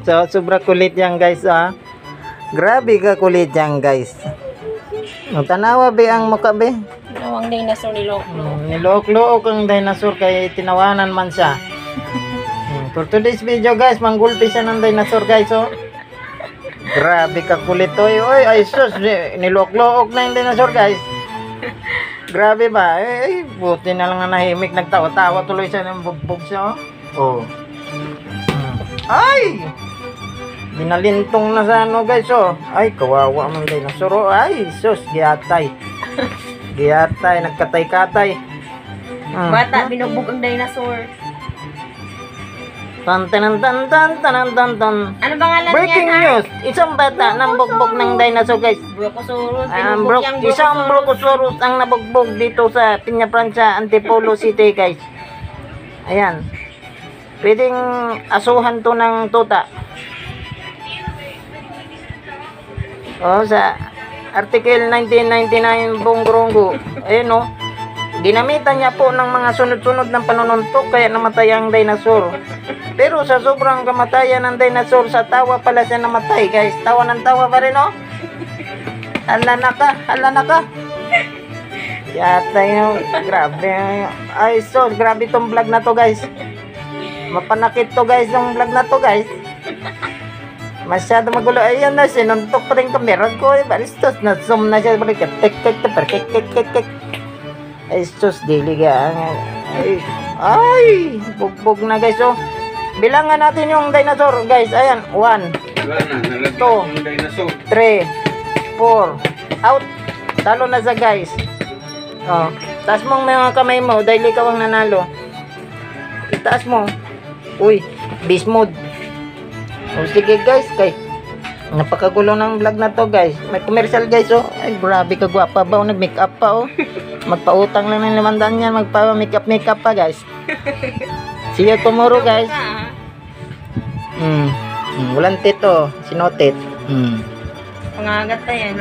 So, sobra kulit yan guys ah. Grabe ka kulit yan guys. Tanawa be ang mukha be. Nawang dinosaur nilok. Nilook-look ang dinosaur kay tinawanan man siya. For today's video guys, manggulpi siya ng dinosaur guys oh. Grabe ka kulit oy. Oy, ay sus, nilook-look na yung dinosaur guys. Grabe ba? Buti na lang na nahimik, nagtawa-tawa tuloy siya ng bugbog siya oh. Ay! Binalintong na sa ano guys oh. Ay, kawawa man dinosaur oh. Ay, sus, giyatay. Giyatay, nagkatay-katay. Bata, binugbog ang dinosaur. Tan tan tan tan tan tan tan. Ano pangalan Breaking niya? news! Isang bata nang bugbog ng dinosaur guys. Brachiosaurus. Binugbog yung Isang Brachiosaurus ang nabugbog dito sa Piña Francia, Antipolo City guys. Ayan. Pwedeng asuhan to ng tuta. Oh, sa Article 1999 Bongrongo. Ayun oh. Ginamitan niya po ng mga sunod-sunod ng panununtok kaya namatay ang dinosaur. Pero sa sobrang kamatayan ng dinosaur, sa tawa pala siya namatay guys. Tawa ng tawa pa rin oh. Hala na ka, hala na ka. Yata yung grabe. Ay so, grabe tong vlog na to guys. Mapanakit to guys yung vlog na to guys. Masyado magulo. Ayan na, sinuntok pa rin kamera ko. Balistos, na-zoom na siya. Tek. Ay, sus, dili ka. Ay, bugbog na guys. Oh. Bilangan natin yung dinosaur guys. Ayan, 1, 2, 3, 4. Out. Talo na sa guys. Oh, taas mong mga kamay mo dahil ikaw ang nanalo. Itaas mo. Uy, beast mode. O sige guys, kay napakagulo ng vlog na to guys. May commercial guys oh. Ay grabe ka gwapa ba oh, nag-make up pa oh. Magpautang lang ng 500 yan, magpa-make up pa guys. See you tomorrow guys. Walang tito, sinotit. Pangagat na yan.